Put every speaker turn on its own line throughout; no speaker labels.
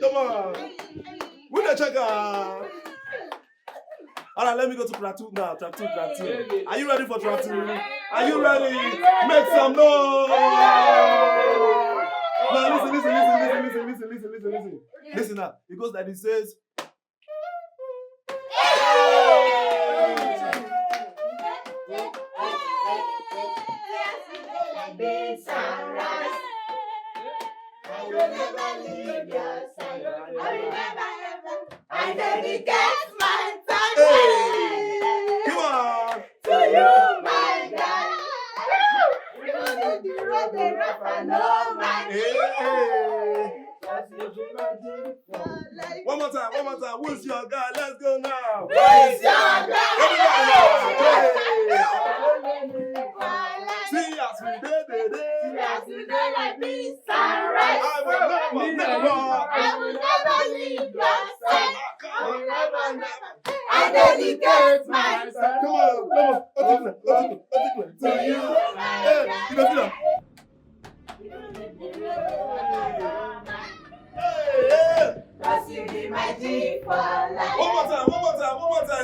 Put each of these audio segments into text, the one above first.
Come on. Win the checker. All right, let me go to track 2 now. Track 2. Are you ready for track 2? Are you ready? Make some noise. Now listen. Listen now. It goes like it says.
I will never leave your side. I will never ever. I dedicate my time to you, my God. You know the rough and no man.
One more time. Who's your guy? Let's go now.
Who's your guy?
See us we did
like this sunrise. I will never leave your side. I dedicate myself.
Come on.
To you, my God. Cause you be my G for life.
One more time.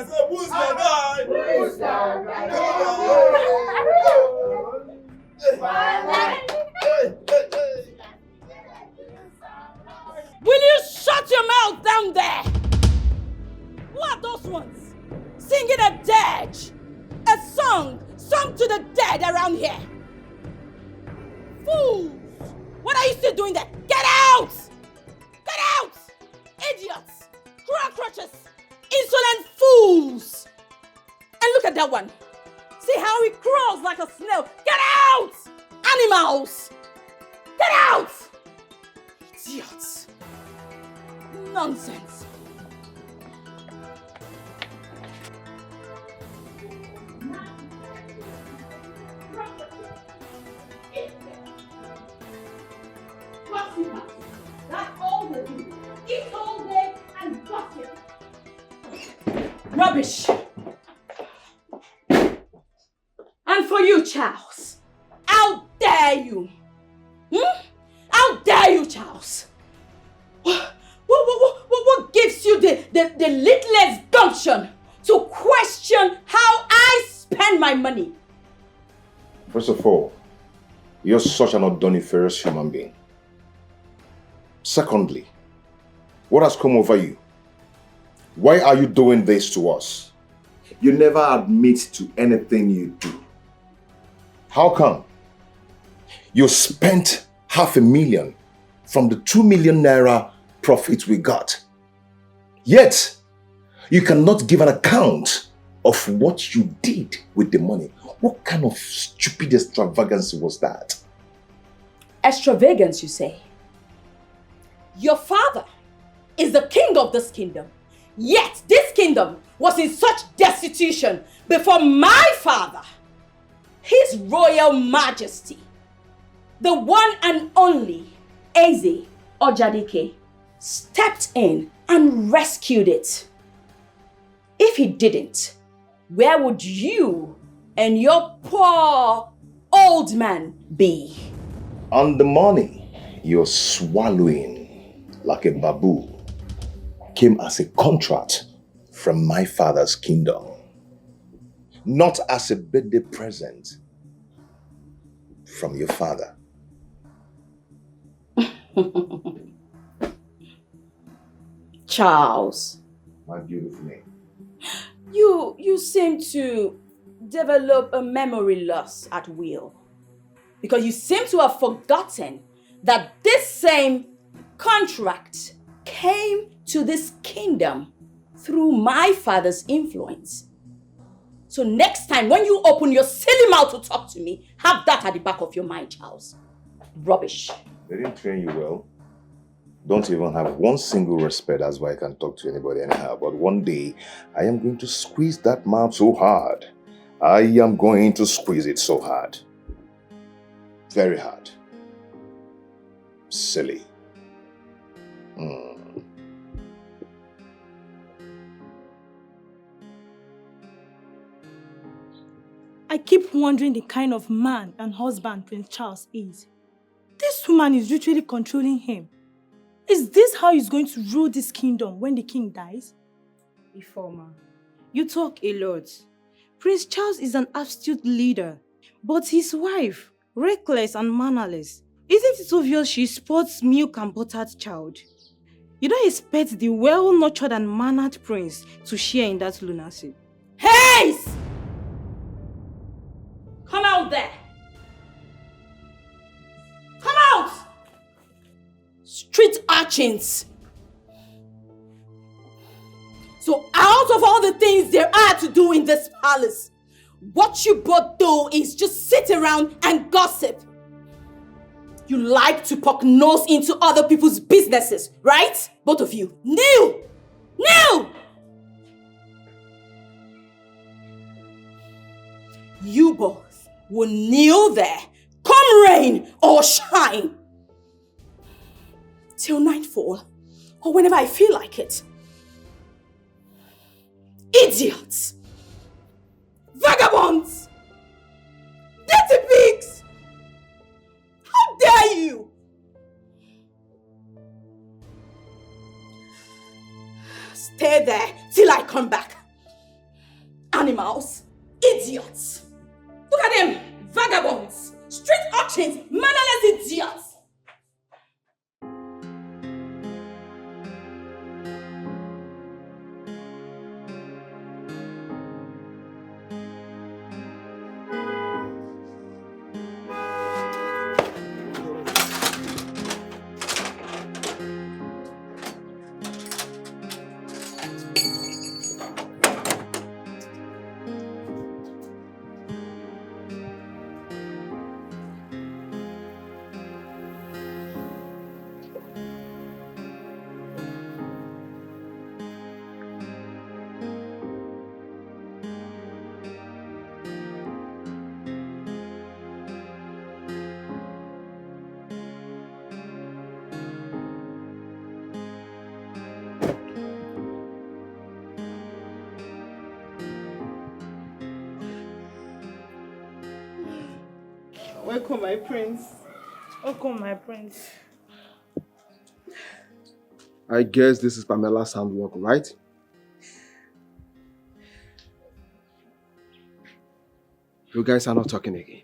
Say, who's your guy?
Who's your guy?
Will you shut your mouth down there? Who are those ones? Singing a dirge. A song sung to the dead around here. Fools! What are you still doing there? Get out! Get out! Idiots! Crotchets! Insolent fools! And look at that one. See how he crawls like a snail. Get out! Animals! Get out! Idiots! Nonsense! That's all they do. Eat all day and gossip. Rubbish. And for you, Charles, how dare you? How dare you, Charles? What gives you the littlest gumption to question how I spend my money?
First of all, you're such an odoniferous human being. Secondly, what has come over you? Why are you doing this to us? You never admit to anything you do. How come? You spent $500,000 from the 2 million naira profit we got. Yet, you cannot give an account of what you did with the money. What kind of stupid extravagance was that?
Extravagance, you say? Your father is the king of this kingdom. Yet this kingdom was in such destitution before my father, His Royal Majesty, the one and only Eze Ojadike, stepped in and rescued it. If he didn't, where would you and your poor old man be?
And the money you're swallowing like a babu came as a contract from my father's kingdom, not as a birthday present from your father.
Charles.
My beautiful name.
You seem to develop a memory loss at will. Because you seem to have forgotten that this same contract came to this kingdom through my father's influence. So next time when you open your silly mouth to talk to me, have that at the back of your mind, Charles. Rubbish.
They didn't train you well. Don't even have one single respect. That's why I can't talk to anybody anyhow. But one day, I am going to squeeze that mouth so hard. I am going to squeeze it so hard. Very hard. Silly.
I keep wondering the kind of man and husband Prince Charles is. This woman is literally controlling him. Is this how he's going to rule this kingdom when the king dies?
Informer, you talk a lot. Prince Charles is an absolute leader, but his wife, reckless and mannerless. Isn't it obvious she sports milk and buttered child? You don't expect the well-nurtured and mannered prince to share in that lunacy.
Haze! Come out there! Come out! Street urchins! So out of all the things there are to do in this palace, what you both do is just sit around and gossip. You like to poke nose into other people's businesses, right? Both of you. Kneel! Kneel! You both will kneel there, come rain or shine, till nightfall, or whenever I feel like it. Idiots! Vagabonds! Dirty pigs! How dare you! Stay there till I come back. Animals! Idiots! Look at them! Vagabonds! Street urchins! Mannerless idiots!
Welcome, my prince.
Welcome, my prince.
I guess this is Pamela's handwork, right? You guys are not talking again.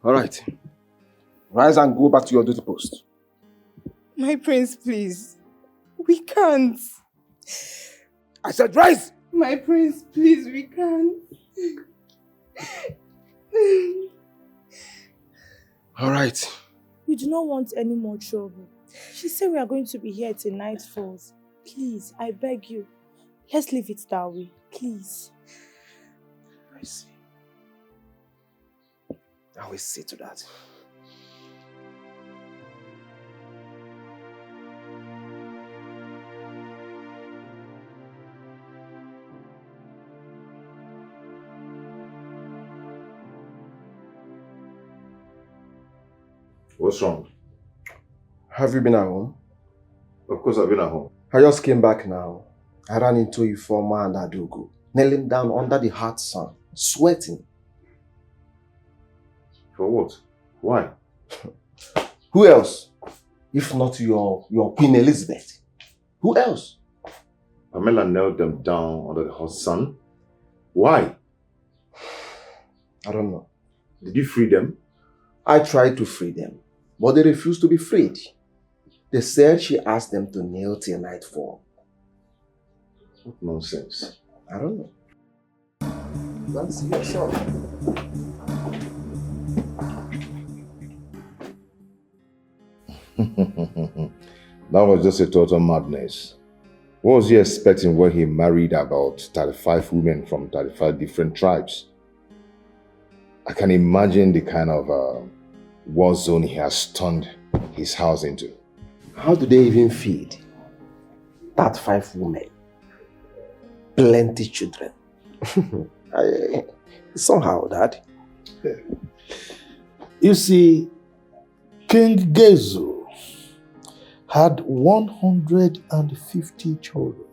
Alright. Rise and go back to your duty post.
My prince, please. We can't.
I said rise!
My prince, please, we can't.
Alright.
We do not want any more trouble. She said we are going to be here till night falls. Please, I beg you. Let's leave it that way. Please.
I see. I will see to that.
What's wrong?
Have you been at home?
Of course I've been at home.
I just came back now. I ran into Ifeoma and Adogo, kneeling down under the hot sun, sweating.
For what? Why?
Who else? If not your Queen Elizabeth. Who else?
Pamela knelt them down under the hot sun. Why?
I don't know.
Did you free them?
I tried to free them, but they refused to be freed. They said she asked them to kneel till nightfall.
What nonsense.
I don't know. Let's see yourself.
That was just a total madness. What was he expecting when he married about 35 women from 35 different tribes? I can imagine the kind of war zone he has turned his house into.
How do they even feed? 35 women. Plenty children. Somehow, Dad.
You see, King Gezo had 150 children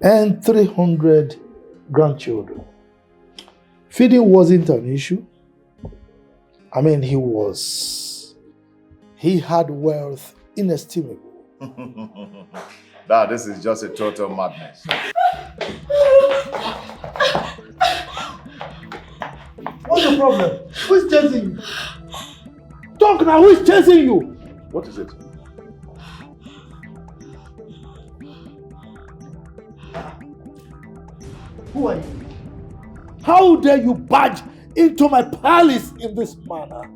and 300 grandchildren. Feeding wasn't an issue. I mean, he was He had wealth inestimable.
Dad, this is just a total madness.
What's the problem? Who is chasing you? Talk now, who is chasing you?
What is it?
Who are you? How dare you barge into my palace in this manner?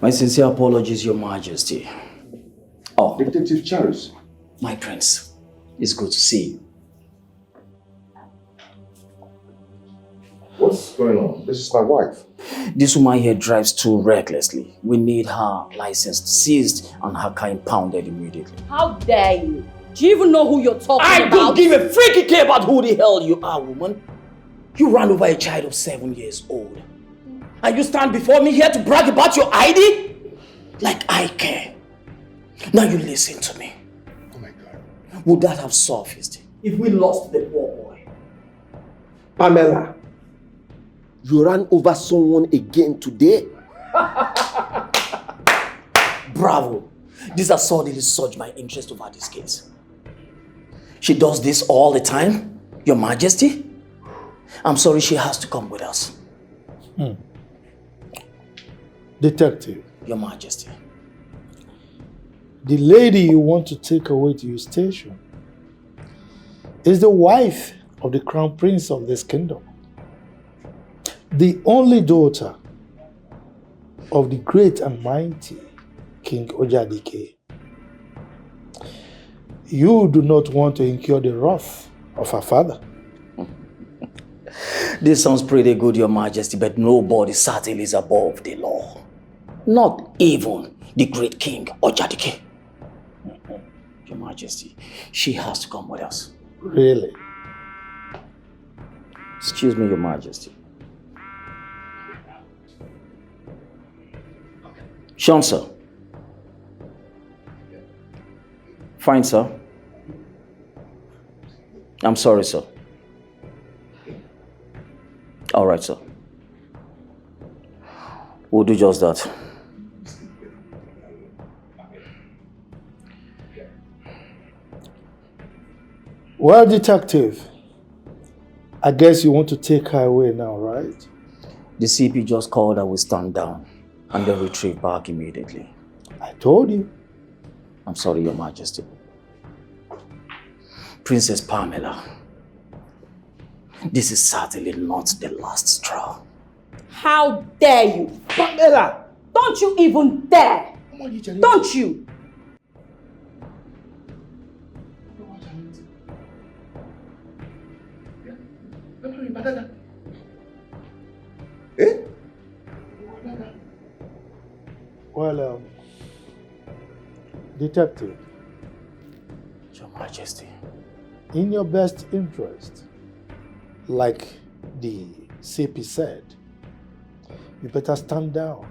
My sincere apologies, Your Majesty. Oh,
Detective Charles.
my prince, it's good to see you.
What's going on? This is my wife.
This woman here drives too recklessly. We need her license seized and her car impounded immediately.
How dare you? Do you even know who you're talking
I
about?
don't give a freaking care about who the hell you are, woman. You ran over a child of 7 years old. And you stand before me here to brag about your ID? Like I care. Now you listen to me.
Oh my God.
Would that have surfaced if we lost the poor boy?
Pamela, you ran over someone again today?
Bravo. This has suddenly surged my interest over this case. She does this all the time, Your Majesty. I'm sorry she has to come with us.
Detective,
Your Majesty.
the lady you want to take away to your station is the wife of the crown prince of this kingdom. The only daughter of the great and mighty King Ojadike. You do not want to incur the wrath of her father.
This sounds pretty good, Your Majesty, but nobody certainly is above the law. Not even the great King Ojadike. Your Majesty, she has to come with us.
Really?
Excuse me, Your Majesty. Sean, sir. Fine, sir. I'm sorry, sir. All right, sir. We'll do just that.
Well, detective, I guess you want to take her away now, right?
The CP just called her, we stand down and then retrieve back immediately.
I told you.
I'm sorry, Your Majesty. Princess Pamela, this is certainly not the last straw.
How dare you?
Pamela!
Don't you even dare! Don't you?
Eh?
Well, detective,
Your Majesty.
in your best interest, like the CP said, you better stand down.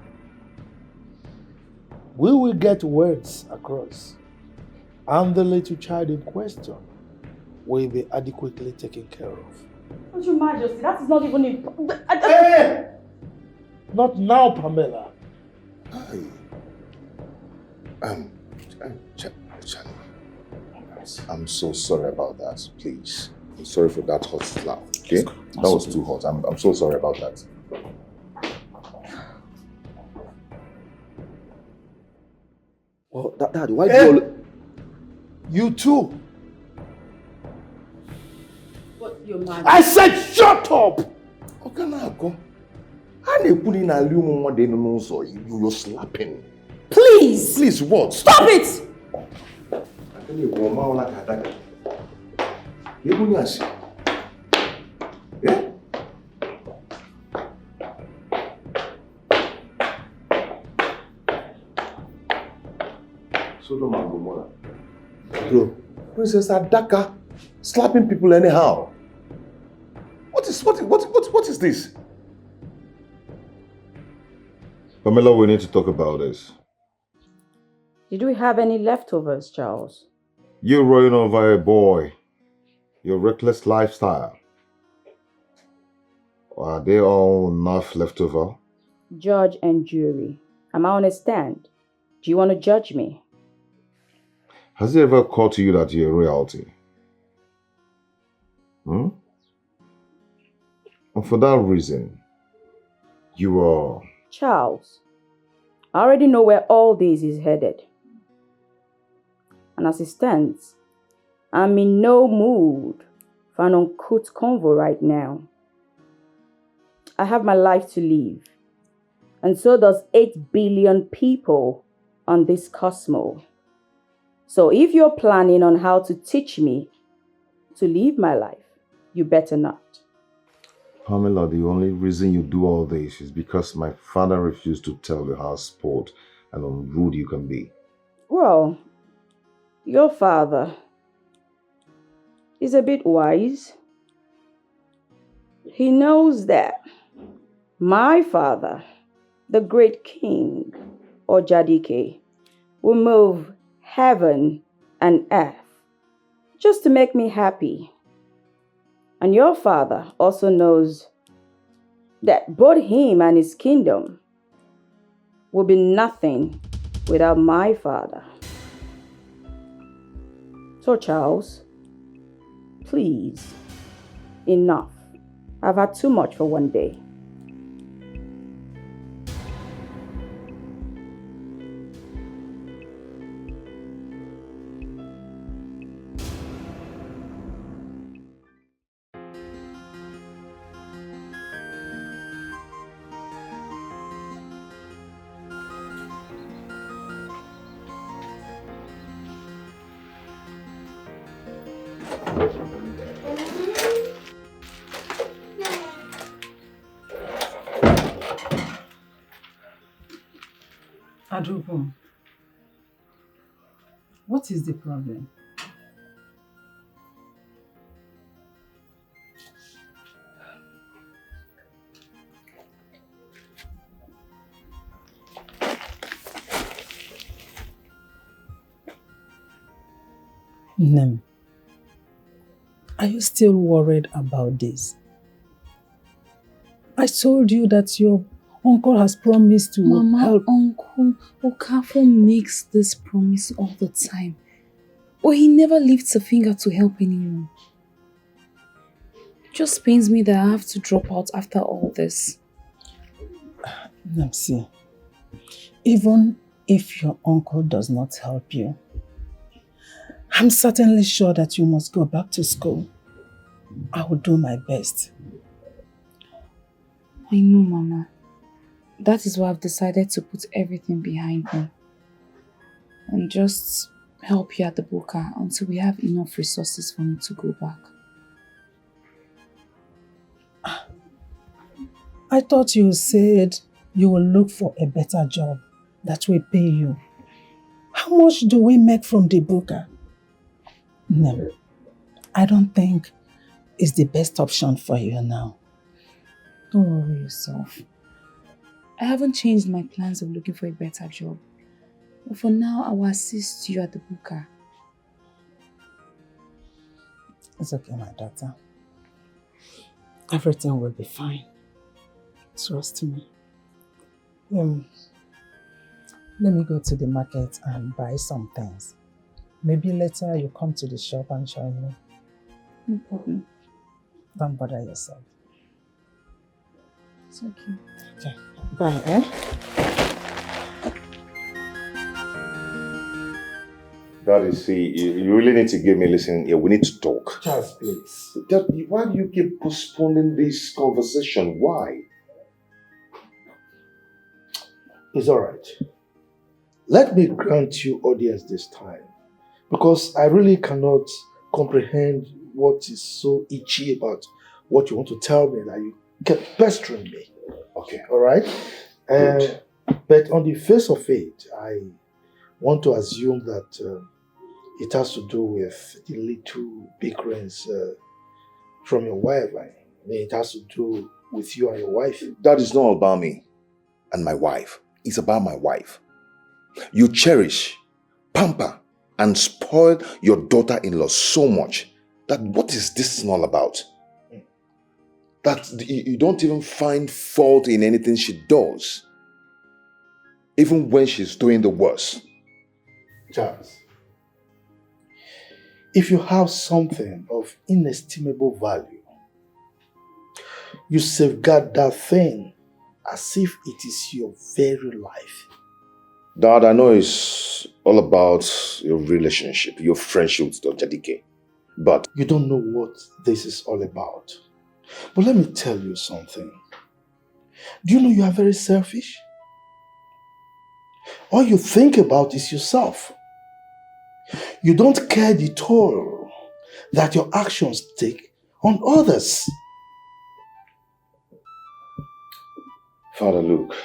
We will get words across, and the little child in question will be adequately taken care of.
But Your Majesty, that is not even important.
Hey! Not now, Pamela.
Charlie, I'm so sorry about that. Please. I'm sorry for that hot slap. Okay? That was too hot. I'm so sorry about that.
Well, Dad, why do you...
You too.
But Your Majesty.
I said shut up!
You're slapping.
Please!
Please, what?
Stop it!
Yeah? Sodom and Gomorrah. Bro, Princess Adaka slapping people anyhow. What is this? Pamela, we need to talk about this.
Did we have any leftovers, Charles?
You running over a boy, your reckless lifestyle. Are they all enough left over?
Judge and jury, am I on a stand?
Do you want to judge me?
Has it ever occurred to you that you're royalty? And for that reason, you are...
Charles, I already know where all this is headed. And as it stands, I'm in no mood for an uncouth convo right now. I have my life to live. And so does 8 billion people on this cosmos. So if you're planning on how to teach me to live my life, you better not.
Pamela, the only reason you do all this is because my father refused to tell you how spoiled and unrude you can be.
Well, your father is a bit wise. He knows that my father, the great king, or Jadike, will move heaven and earth just to make me happy. And your father also knows that both him and his kingdom will be nothing without my father. So Charles, please, enough. I've had too much for one day.
Adobo, what is the problem? Nem, are you still worried about this? I told you that your uncle has promised to help.
Uncle Okafor makes this promise all the time. But he never lifts a finger to help anyone. It just pains me that I have to drop out after all this.
See, even if your uncle does not help you, I'm certainly sure that you must go back to school. I will do my best.
I know, Mama. That is why I've decided to put everything behind me and just help you at the Buka until we have enough resources for me to go back.
I thought you said you will look for a better job that will pay you. How much do we make from the Buka? No, I don't think it's the best option for you now.
Don't worry yourself. I haven't changed my plans of looking for a better job. But for now, I will assist you at the Buka.
It's okay, my daughter. Everything will be fine. Trust me. Let me go to the market and buy some things. Maybe later you come to the shop and join me.
No problem.
Don't bother yourself.
It's okay.
Okay. Bye, eh?
Daddy, see, you really need to give me a listen here. We need to talk.
Charles, please.
Daddy, why do you keep postponing this conversation? Why?
It's all right. Let me grant you audience this time, because I really cannot comprehend what is so itchy about what you want to tell me that you kept pestering me.
Okay.
All right? But on the face of it, I want to assume that it has to do with the little bickerings from your wife. I mean, it has to do with you and your wife.
That is not about me and my wife. It's about my wife. You cherish, pamper, and spoil your daughter-in-law so much that what is this all about? That you don't even find fault in anything she does. even when she's doing the worst.
Charles, if you have something of inestimable value, you safeguard that thing as if it is your very life.
Dad, I know it's all about your relationship, your friendship with Dr. DK, but
you don't know what this is all about. But let me tell you something. Do you know you are very selfish? All you think about is yourself. You don't care the toll that your actions take on others.
Father Luke,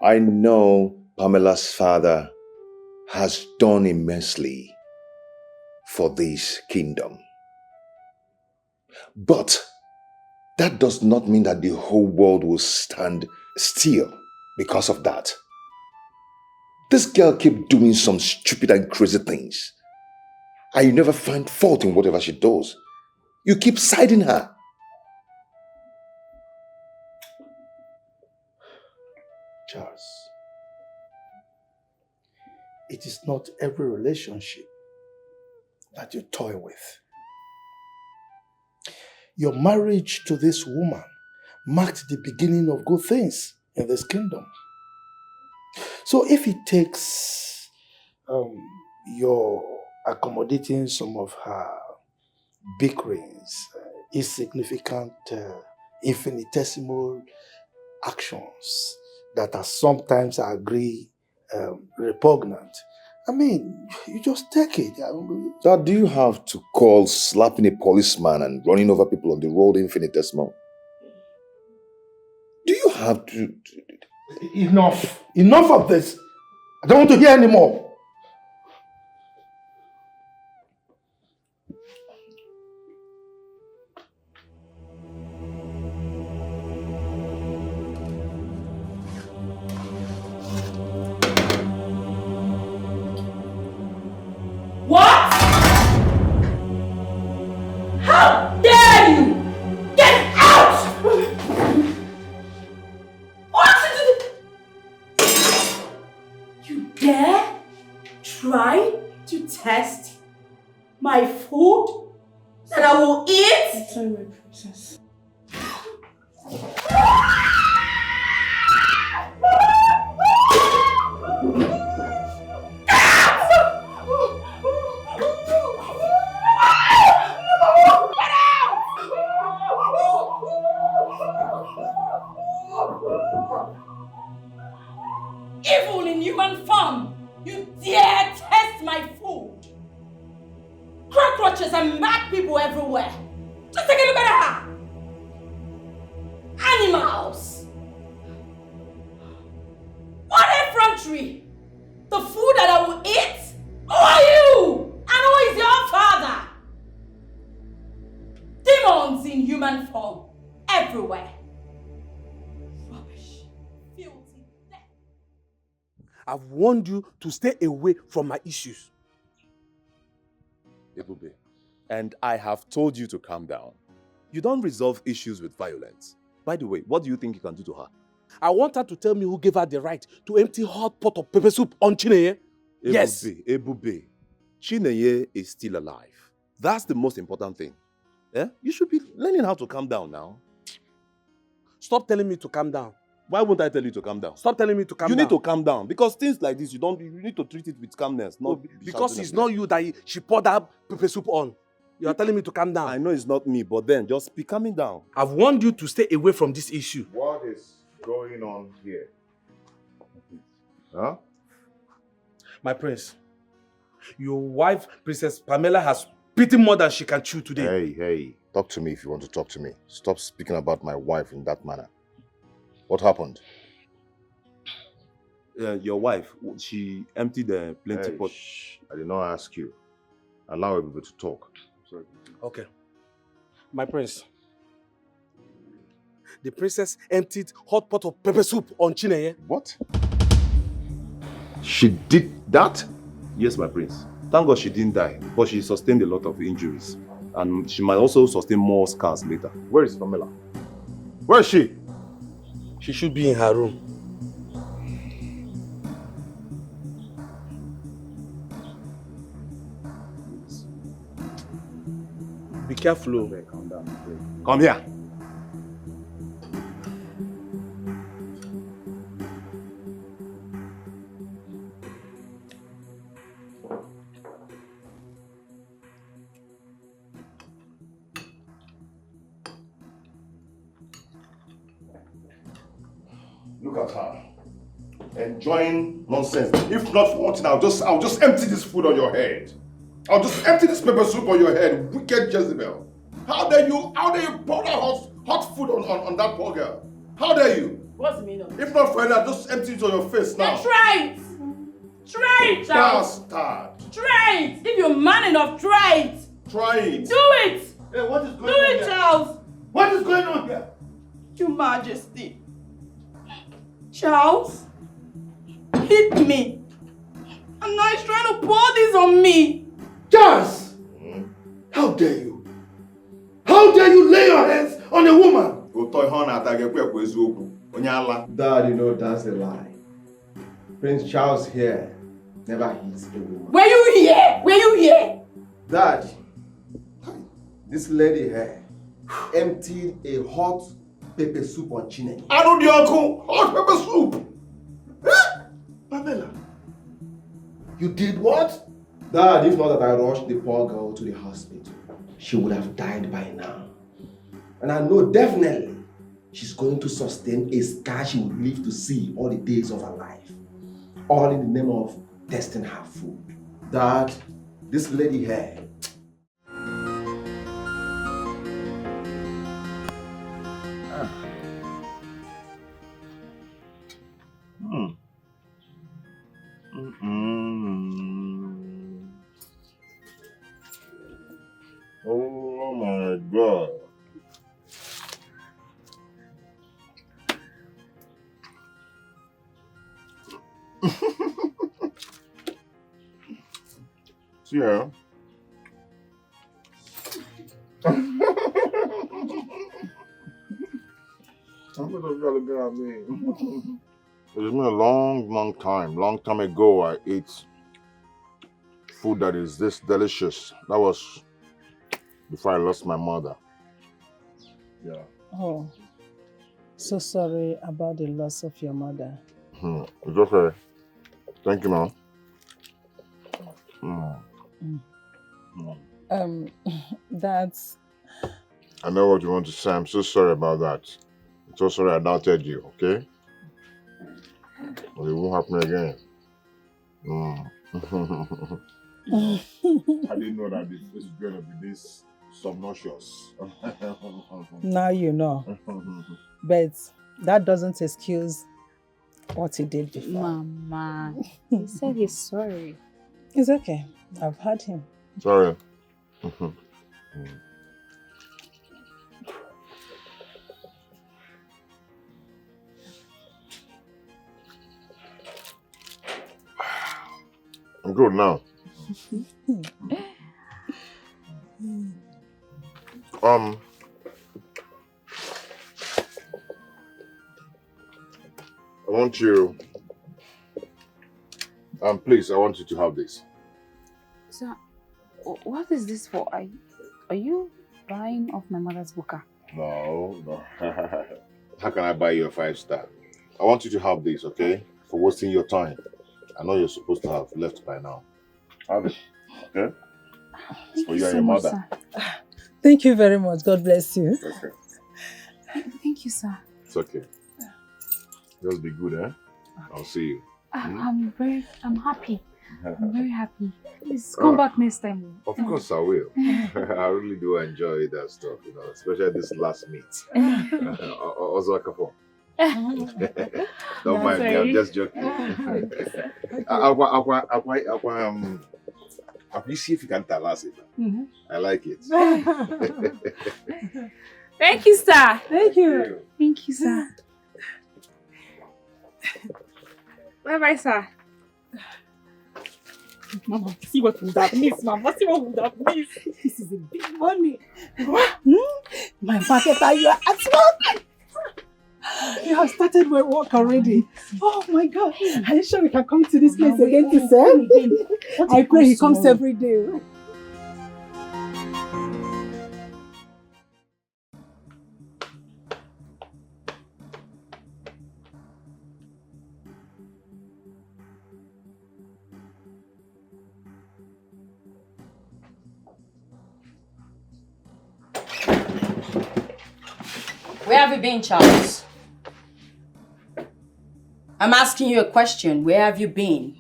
I know Pamela's father has done immensely for this kingdom. But that does not mean that the whole world will stand still because of that. This girl keeps doing some stupid and crazy things. And you never find fault in whatever she does. You keep siding her.
Charles, it is not every relationship that you toy with. Your marriage to this woman marked the beginning of good things in this kingdom. So if it takes your accommodating some of her bickerings, insignificant, infinitesimal actions that are sometimes, I agree, repugnant, I mean, you just take it.
Dad, do you have to call slapping a policeman and running over people on the road infinitesimal? Do you have to...
Enough. Enough of this. I don't want to hear anymore.
What? How dare you! Get out! What? You dare try to test my food that I will eat?
I'm sorry, my princess.
Evil in human form! You dare test my food! Cockroaches and mad people everywhere! Just take a look at her! Animals! What effrontery! The food that I will eat? Who are you? And who is your father? Demons in human form everywhere.
I've warned you to stay away from my issues.
Ebube, and I have told you to calm down. You don't resolve issues with violence. By the way, what do you think you can do to her?
I want her to tell me who gave her the right to empty hot pot of pepper soup on Chinenye. Yes.
Ebube, Chinenye is still alive. That's the most important thing. Eh? You should be learning how to calm down now.
Stop telling me to calm down.
Why won't I tell you to calm down?
Stop telling me to calm down.
You need to calm down because things like this, you need to treat it with calmness. Not
because it's not you that she poured that pepper soup on. You are telling me to calm down.
I know it's not me, but then just be calming down.
I've warned you to stay away from this issue.
What is going on here? Huh?
My prince, your wife, Princess Pamela, has bitten more than she can chew today.
Hey, talk to me if you want to talk to me. Stop speaking about my wife in that manner. What happened?
Your wife, she emptied the plenty pot.
I did not ask you. Allow everybody to talk. Sorry.
Okay. My prince, the princess emptied hot pot of pepper soup on Chinenye.
What? She did that?
Yes, my prince. Thank God she didn't die, but she sustained a lot of injuries. And she might also sustain more scars later.
Where is Pamela? Where is she?
She should be in her room. Be careful.
Okay, calm down, please.
Come here.
Look at her. Enjoying nonsense. If not for one thing, I'll just empty this food on your head. I'll just empty this pepper soup on your head. Wicked Jezebel. How dare you pour that hot food on that poor girl? How dare you?
What's the meaning of it?
If not for that, just empty it on your face now.
Then try it! Try it, Charles!
Bastard!
Try it! If you're man enough, try it!
Try it!
Do it!
Hey, what is going
Do
on
it,
here?
Charles!
What is going on here?
Your Majesty. Charles hit me. And now he's trying to pour this on me.
Charles! How dare you? How dare you lay your hands on a woman?
Dad, you know that's a lie. Prince Charles here never hits a woman.
Were you here? Were you here?
Dad, this lady here emptied a hot pepper soup on Chinenye.
I know the uncle! Hot pepper soup!
Pamela, you did what?
Dad, if not that I rushed the poor girl to the hospital, she would have died by now. And I know definitely she's going to sustain a scar she would live to see all the days of her life. All in the name of testing her food. Dad, this lady here.
Oh my God. See ya. It's been a long time ago I ate food that is this delicious. That was before I lost my mother. Yeah.
Oh, so sorry about the loss of your mother.
It's okay. Thank you, Mom.
That's...
I know what you want to say. I'm so sorry about that. I'm so sorry I doubted you, okay? But it won't happen again. I didn't know that this is going to be this subconscious.
Now you know. But that doesn't excuse what he did before.
Mama, he said he's sorry.
It's okay. I've heard him.
Sorry. I'm good now. I want you, please, I want you to have this.
So, what is this for? Are you buying off my mother's buka?
No. How can I buy you a 5-star? I want you to have this, okay? For wasting your time. I know you're supposed to have left by now. Have it, okay?
Thank
For
you
you and
so
your
much,
mother.
sir.
Thank you very much. God bless you.
Okay.
Thank you, sir.
It's okay. Just be good, eh? I'll see you.
I'm happy. I'm very happy. Please come back next time.
Of course I will. I really do enjoy that stuff, you know, especially this last meet. Also, don't mind me, I'm just joking. You see if you can tell us it. I like it.
Thank you, sir.
Thank you.
Thank you, sir. Bye-bye, sir.
Mama, see what would have missed, Mama. See what would have missed. This is a big money. My marketer, you are at work. You have started my work already. Oh my God. Are you sure we can come to this place again to serve? I pray he comes every day.
Where have you been, Charles? I'm asking you a question. Where have you been?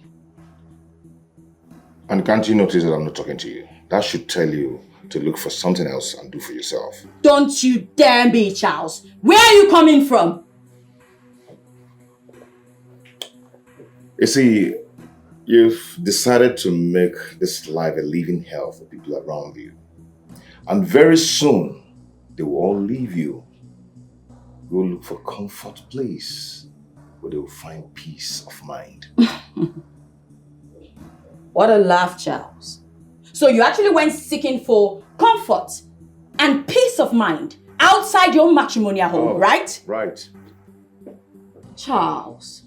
And can't you notice that I'm not talking to you? That should tell you to look for something else and do for yourself.
Don't you dare me, Charles. Where are you coming from?
You see, you've decided to make this life a living hell for people around you. And very soon, they will all leave you. Go look for a comfort place where they will find peace of mind.
What a laugh, Charles. So you actually went seeking for comfort and peace of mind outside your matrimonial home, right?
Right.
Charles.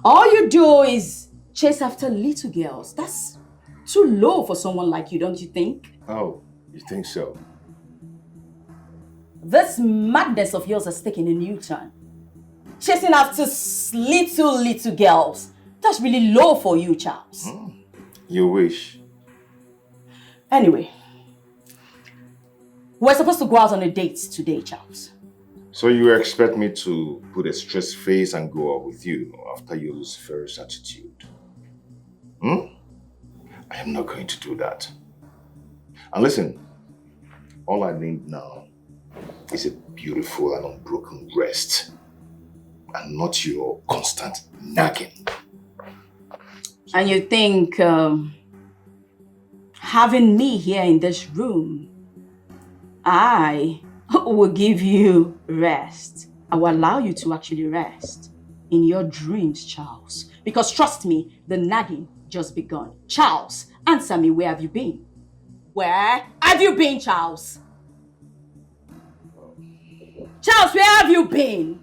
All you do is chase after little girls. That's too low for someone like you, don't you think?
Oh, you think so?
This madness of yours has taken a new turn. Chasing after little girls. That's really low for you, Charles.
You wish.
Anyway, we're supposed to go out on a date today, Charles.
So you expect me to put a stressed face and go out with you after your Lucifer's attitude? I am not going to do that. And listen, all I need now is a beautiful and unbroken rest, and not your constant nagging.
And you think having me here in this room, I will give you rest. I will allow you to actually rest in your dreams, Charles. Because trust me, the nagging just begun. Charles, answer me, where have you been? Where have you been, Charles? Charles, where have you been?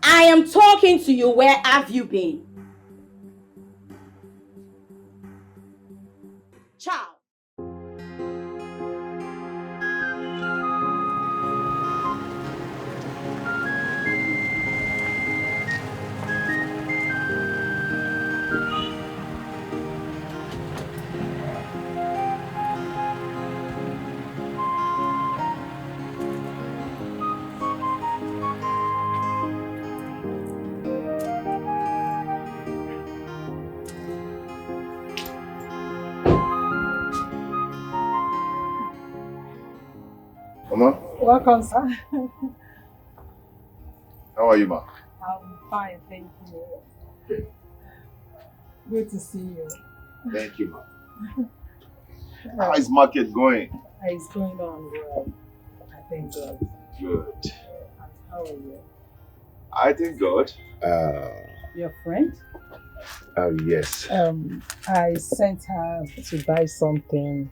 I am talking to you, where have you been? Charles.
Mama?
Welcome, sir.
How are you, ma?
I'm fine, thank you.
Okay.
Good to see you.
Thank you, ma. How is market going?
It's going on well. I thank God.
Good.
How are you?
I thank God.
Your friend?
Yes.
I sent her to buy something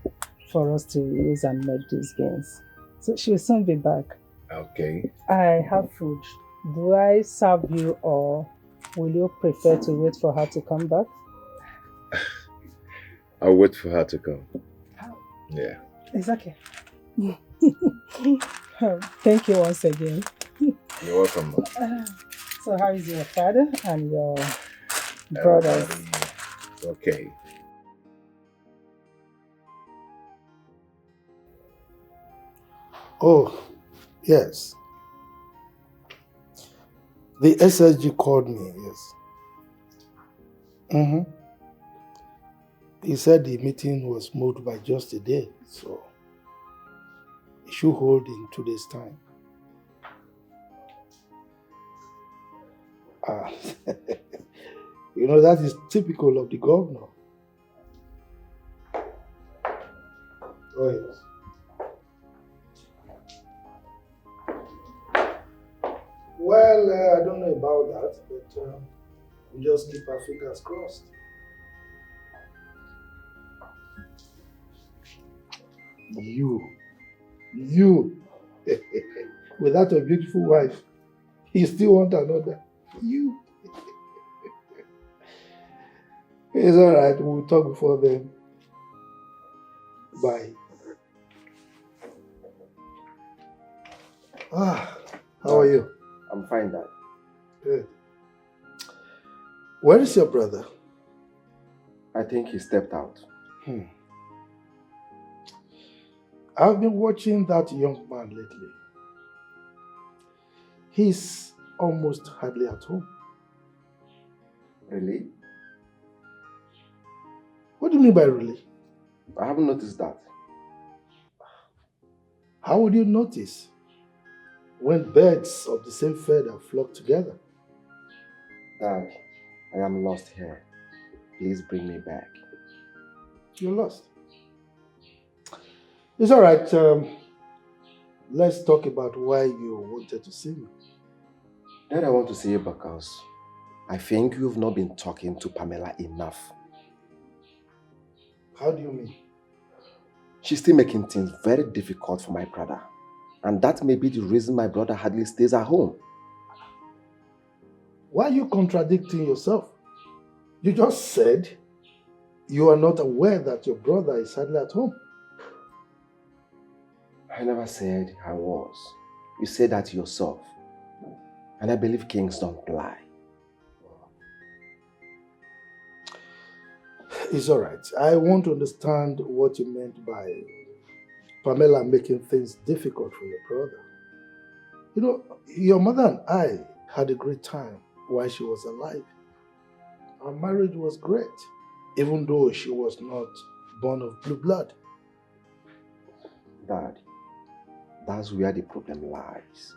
for us to use and make these games. So she'll soon be back.
Okay.
I have food. Do I serve you or will you prefer to wait for her to come back?
I'll wait for her to come. Yeah.
It's okay. Thank you once again.
You're welcome, ma.
So how is your father and your brothers?
Okay.
Oh, yes. The SSG called me, yes. He said the meeting was moved by just a day, so it should hold in 2 days' time. You know, that is typical of the governor. Oh, yes. Well, I don't know about that, but we just keep our fingers crossed. You, without a beautiful wife, you still want another. You. It's all right. We'll talk before then. Bye. How are you?
I'm fine, Dad.
Good. Where is your brother?
I think he stepped out.
I've been watching that young man lately. He's almost hardly at home.
Really?
What do you mean by really?
I haven't noticed that.
How would you notice when birds of the same feather flock together?
Dad, I am lost here. Please bring me back.
You're lost. It's all right. Let's talk about why you wanted to see me.
Dad, I want to see you because I think you've not been talking to Pamela enough.
How do you mean?
She's still making things very difficult for my brother. And that may be the reason my brother hardly stays at home.
Why are you contradicting yourself? You just said you are not aware that your brother is hardly at home.
I never said I was. You said that yourself. And I believe kings don't lie.
It's all right. I want to understand what you meant by Pamela making things difficult for your brother. You know, your mother and I had a great time while she was alive. Our marriage was great, even though she was not born of blue blood.
Dad, that's where the problem lies.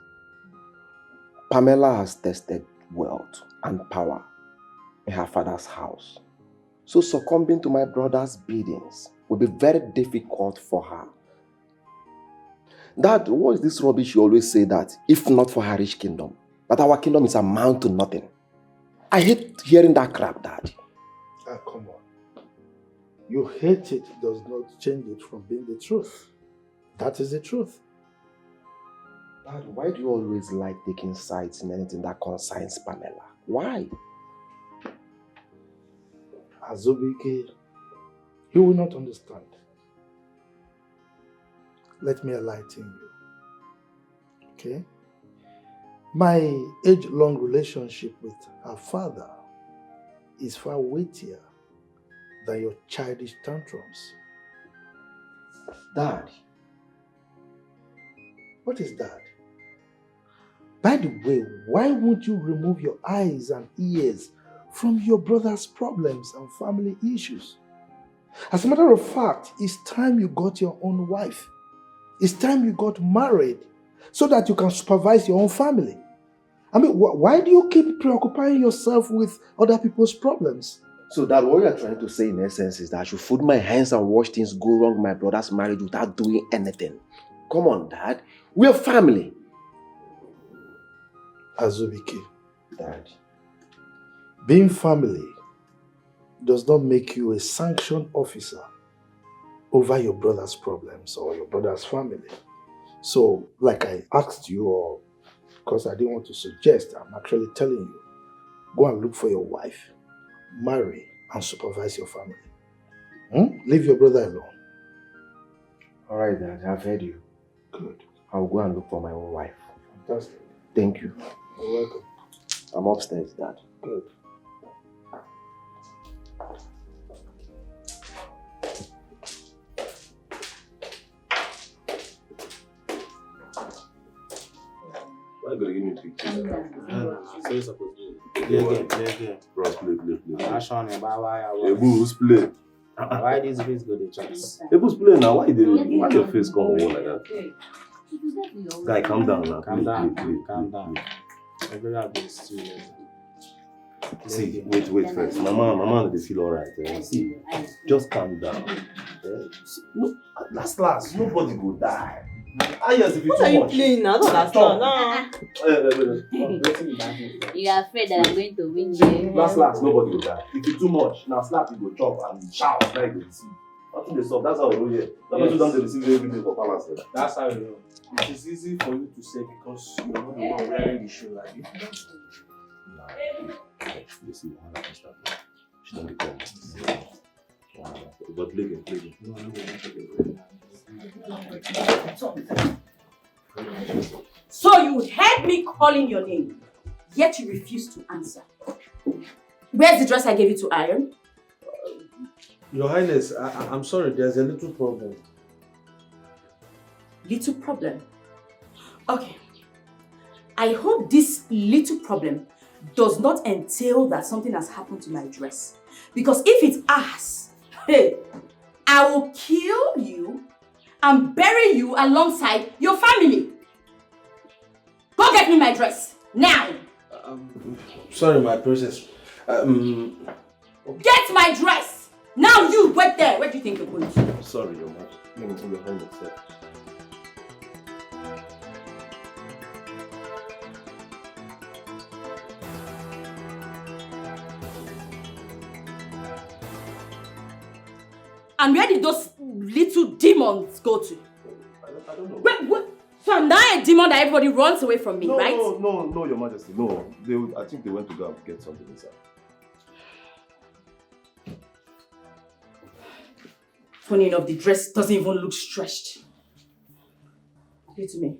Pamela has tested wealth and power in her father's house. So succumbing to my brother's biddings will be very difficult for her. Dad, what is this rubbish you always say that if not for her rich kingdom, that our kingdom is amount to nothing? I hate hearing that crap, Dad.
Ah, come on. You hate it does not change it from being the truth. That is the truth.
Dad, why do you always like taking sides in anything that concerns Pamela? Why?
Azubike, you will not understand. Let me enlighten you. Okay? My age-long relationship with her father is far weightier than your childish tantrums.
Dad.
What is that? By the way, why won't you remove your eyes and ears from your brother's problems and family issues? As a matter of fact, it's time you got your own wife. It's time you got married so that you can supervise your own family. I mean, why do you keep preoccupying yourself with other people's problems?
So Dad, what you are trying to say in essence is that I should fold my hands and watch things go wrong in my brother's marriage without doing anything. Come on, Dad. We're family.
Azubike.
Dad.
Being family does not make you a sanctioned officer over your brother's problems or your brother's family. So, like I asked you, or because I didn't want to suggest, I'm actually telling you, go and look for your wife, marry, and supervise your family. Leave your brother alone.
All right, Dad, I've heard you.
Good.
I'll go and look for my own wife.
Fantastic.
Thank you.
You're welcome.
I'm upstairs, Dad.
Good.
Why are you going to give me pictures?
So you're supposed to play again.
Bros, play.
Action,
Ebus, play.
Why these guys go to chance?
Ebus, play now. Why your face come over like that? Guy, calm down now.
Calm down.
Play.
Calm down. Everybody is too late.
See, wait first. Mama, they feel alright. See, just calm down. No, last, nobody go die. Yes, if
What are you playing now? Don't understand.
You are afraid that I'm going to win you.
Last, nobody will die. If you too much, now slap you go chop and shout like you see. Nothing they stop. That's how we know here. That person don't receive everything for balance.
That's how you know. It is easy for you to say because you're not the one wearing the shoe like you.
You see, she don't come. But play again.
No, I'm going to play.
So you heard me calling your name, yet you refused to answer. Where's the dress I gave you to iron?
Your Highness, I'm sorry, there's a little problem.
Little problem. Okay. I hope this little problem does not entail that something has happened to my dress. Because if it has, hey, I will kill you and bury you alongside your family. Go get me my dress, now!
Sorry, my princess.
Get my dress! Now you, wait there! Where do you think you're going to?
Sorry, Your Majesty. Let me hold your hand instead.
And where did those little demons go to?
I don't know.
Wait. So I'm now a demon that everybody runs away from me, right?
No, Your Majesty. No. I think they went to go and get something inside.
Funny enough, the dress doesn't even look stretched. Give it to me.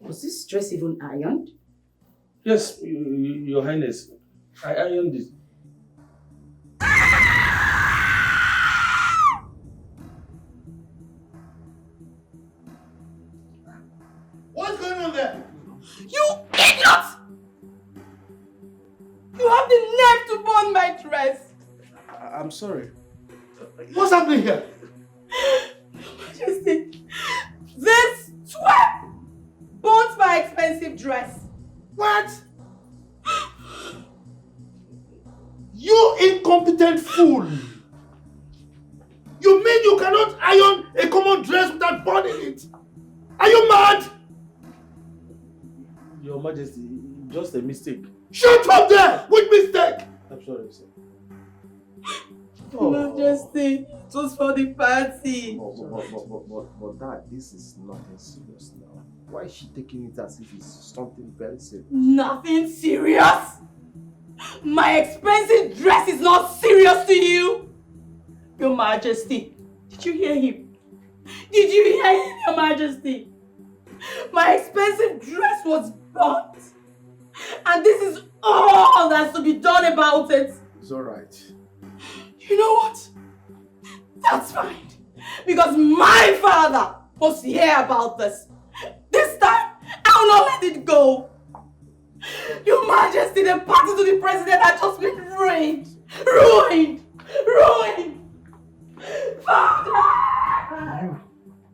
Was this dress even ironed?
Yes, Your Highness. I ironed it.
What's going on there?
You idiot! You have the nerve to burn my dress!
I'm sorry.
What's happening here?
Majesty, this twerp burnt my expensive dress.
What? You incompetent fool! You mean you cannot iron a common dress without burning it? Are you mad?
Your Majesty, just a mistake.
Shut up there! Which mistake?
I'm sorry, sir.
Majesty, it was for the party.
But Dad, this is nothing serious now. Why is she taking it as if it's something very serious?
Nothing serious? My expensive dress is not serious to you? Your Majesty, did you hear him? Did you hear him, Your Majesty? My expensive dress was burnt. And this is all that's to be done about it.
It's alright.
You know what? That's fine. Because my father must hear about this. This time, I will not let it go. Your Majesty, the party to the president has just been ruined. Ruined. Father!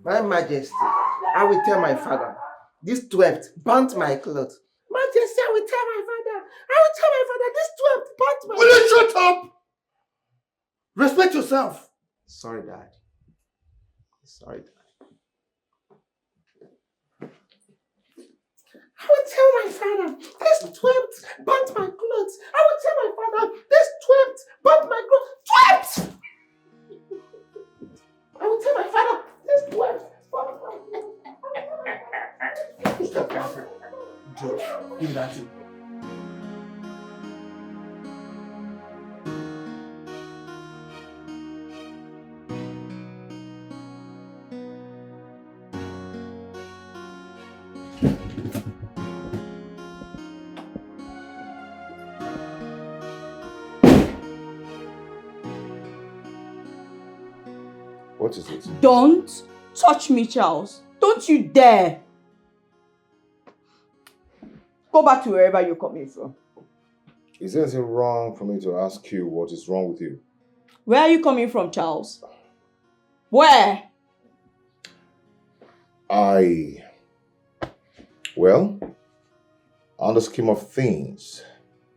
My Majesty, I will tell my father. This twerp burnt my clothes. Majesty, I will tell my father. This twerp burnt my clothes.
Will you shut up? Respect yourself.
Sorry, Dad. Sorry, Dad. I will tell my father, this twerp burnt my clothes. I will tell my father, this twerp burnt my clothes. Twerp! I will tell my father, this twerp burnt my clothes.
Stop, Alfred. Joe, give that to me.
What is it?
Don't touch me, Charles. Don't you dare. Go back to wherever you're coming from.
Is there anything wrong for me to ask you what is wrong with you?
Where are you coming from, Charles? Where?
Well, on the scheme of things,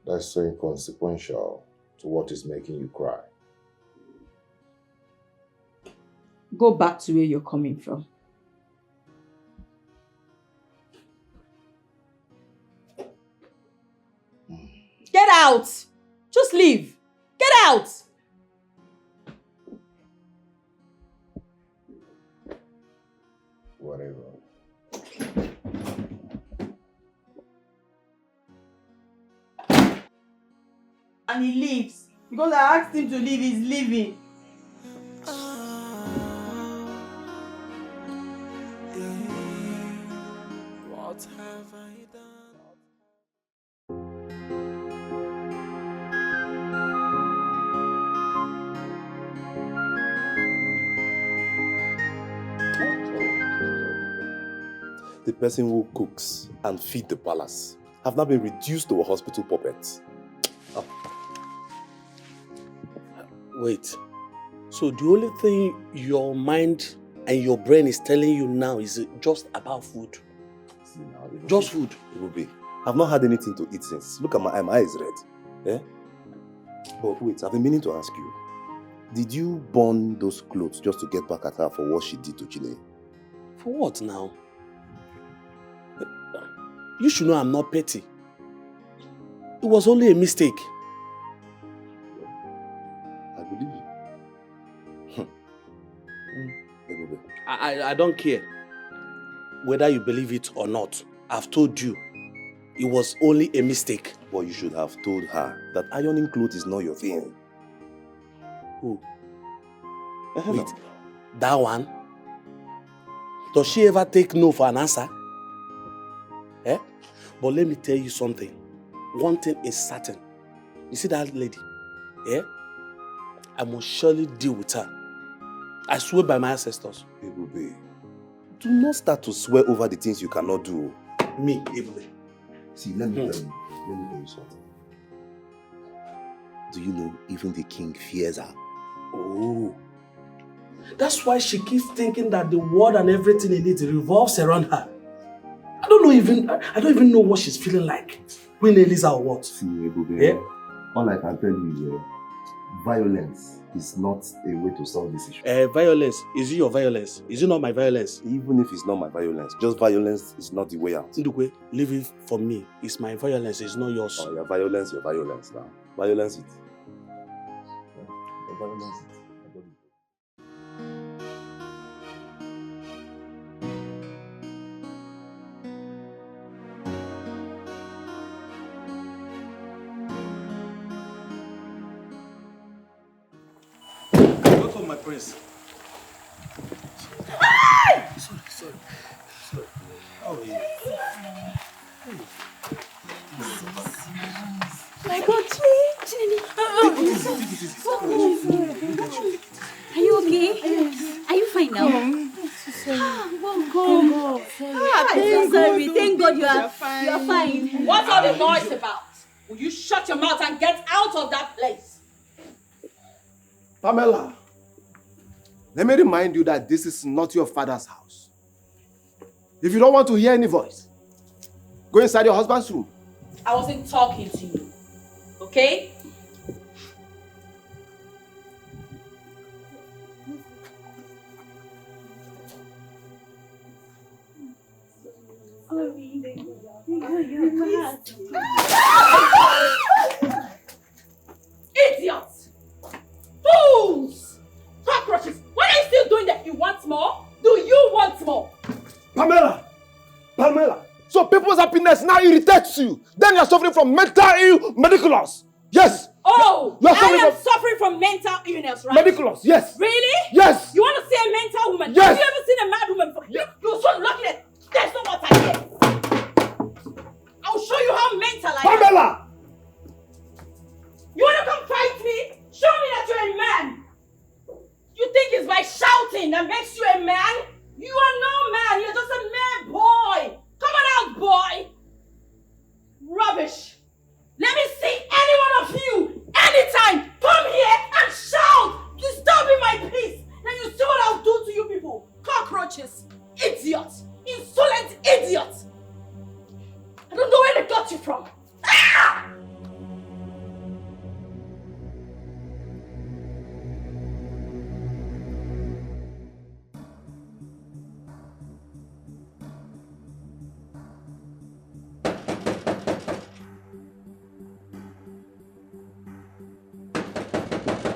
that's so inconsequential to what is making you cry.
Go back to where you're coming from. Get out! Just leave. Get out!
Whatever.
And he leaves. Because I asked him to leave, he's leaving.
What have I done?
the person who cooks and feeds the palace have now been reduced to a hospital puppet. Oh.
Wait. So the only thing your mind and your brain is telling you now is just about food? Just food?
It will be. I've not had anything to eat since. Look at my eyes red. Yeah? But wait, I've been meaning to ask you. Did you burn those clothes just to get back at her for what she did to Chinenye?
For what now? You should know I'm not petty. It was only a mistake.
I believe you.
I don't care whether you believe it or not. I've told you, it was only a mistake.
But you should have told her that ironing clothes is not your thing.
Who? Wait, that one? Does she ever take no for an answer? Eh? But let me tell you something. One thing is certain. You see that lady? Eh? I must surely deal with her. I swear by my ancestors.
Ebube, do not start to swear over the things you cannot do.
Me, Ebube.
See, let me tell you something. Do you know even the king fears her?
Oh. That's why she keeps thinking that the world and everything in it revolves around her. I don't even know what she's feeling like. When Elisa or what?
See, Ebube,
yeah?
All I can tell you is violence is not a way to solve this issue.
Violence? Is it your violence? Is it not my violence?
Even if it's not my violence, just violence is not the way out.
Ndukwe, leave it for me. It's my violence, it's not yours.
Oh, your violence now. Violence it. Your violence it.
My prince. Sorry. How are you?
My God, Chinenye. Are you okay? Are you fine now? Welcome. Thank God you are fine.
What's all the noise about? Will you shut your mouth and get out of that place?
Pamela, let me remind you that this is not your father's house. If you don't want to hear any voice, go inside your husband's room.
I wasn't talking to you, okay? Idiots! Fools! Cockroaches! What are you still doing that? You want more? Do you want more?
Pamela! So people's happiness now irritates you. Then you're suffering from mental mediculous. Yes!
Oh! I am suffering from mental illness, right?
Mediculous, yes!
Really?
Yes!
You want to see a mental woman?
Yes!
Have you ever seen a mad woman before? You're so lucky that there's no water here. I'll show you how mental I am.
Pamela!
You want to come fight me? Show me that you're a man. You think it's by shouting that makes you a man? You are no man. You're just a mere boy. Come on out, boy. Rubbish. Let me see any one of you, anytime, come here and shout, disturbing my peace. Then you see what I'll do to you people. Cockroaches, idiots, insolent idiots. I don't know where they got you from. Ah!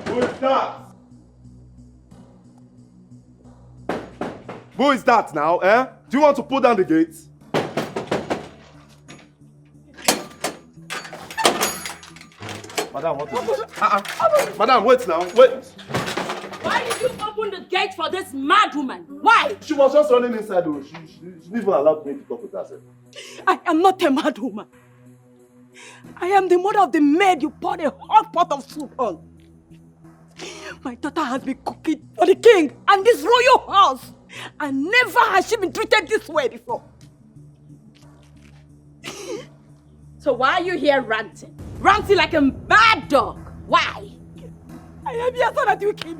Who is that? Who is that now, eh? Do you want to pull down the gates? Madam, what is it? Madam, wait now, wait.
Why did you open the gate for this mad woman? Why?
She was just running inside though. She didn't even allow me to talk with herself.
I am not a mad woman. I am the mother of the maid you poured a hot pot of soup on. My daughter has been cooking for the king and this royal house. And never has she been treated this way before.
So why are you here ranting? Ranting like a mad dog. Why? I am here so that you kill me.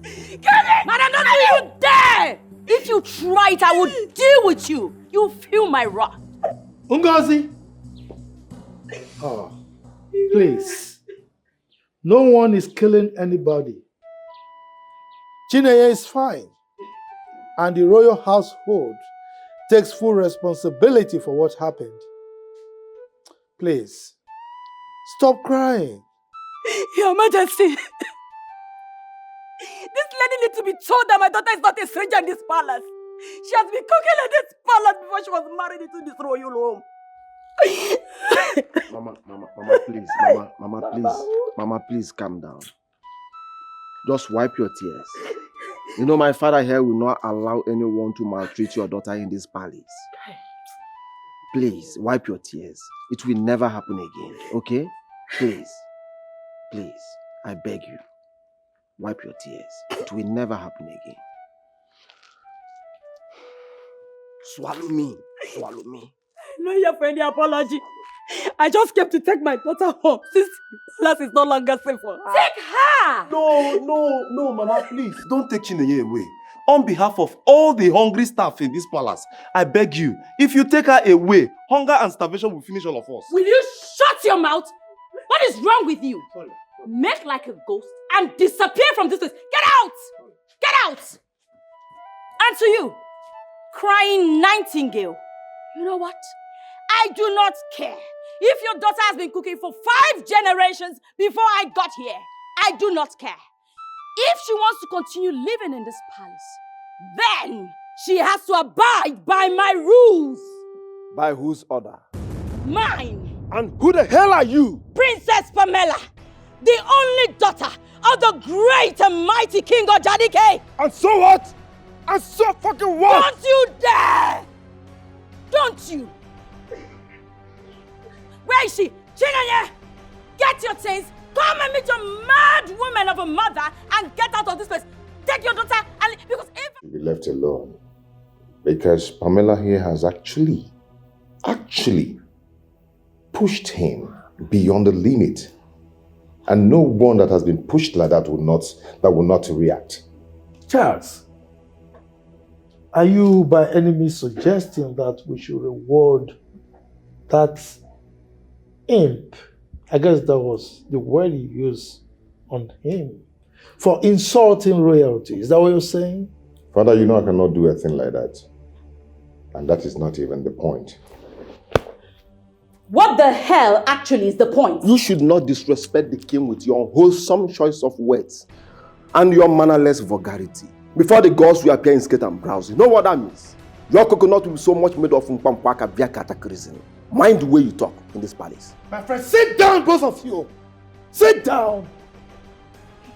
Kill me! Madam, don't you dare! If you try it, I will deal with you. You feel my wrath.
Ngozi! Oh, please. No one is killing anybody. Chinenye is fine. And the royal household takes full responsibility for what happened. Please, stop crying.
Your Majesty, this lady needs to be told that my daughter is not a stranger in this palace. She has been cooking in this palace before she was married into this royal home.
Mama, please calm down. Just wipe your tears. You know my father here will not allow anyone to maltreat your daughter in this palace. Please, wipe your tears. It will never happen again, okay? Please, I beg you. Wipe your tears. It will never happen again. Swallow me.
No, you're for any apology. I just came to take my daughter home since the palace is no longer safe for her. Take her!
No, Mama, please. Don't take Chinenye away. On behalf of all the hungry staff in this palace, I beg you, if you take her away, hunger and starvation will finish all of us.
Will you shut your mouth? What is wrong with you? Make like a ghost and disappear from this place. Get out! Get out! And to you, crying nightingale, you know what? I do not care if your daughter has been cooking for 5 generations before I got here. I do not care. If she wants to continue living in this palace, then she has to abide by my rules.
By whose order?
Mine.
And who the hell are you?
Princess Pamela, the only daughter of the great and mighty King Odimgbe.
And so what? And so fucking what?
Don't you dare! Don't you? Where is she? Chinenye! Get your things, come and meet your mad woman of a mother and get out of this place. Take your daughter and because if...
Be left alone. Because Pamela here has actually pushed him beyond the limit. And no one that has been pushed like that will not react.
Charles, are you by any means suggesting that we should reward that imp? I guess that was the word you used on him. For insulting royalty. Is that what you're saying?
Father, you know I cannot do a thing like that. And that is not even the point.
What the hell actually is the point?
You should not disrespect the king with your unwholesome choice of words and your mannerless vulgarity. Before the gods will appear in skirt and blouse, you know what that means? Your coconut will be so much made of mpampaka via cataclysm. Mind the way you talk in this palace.
My friend, sit down, both of you. Sit down.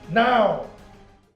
Now.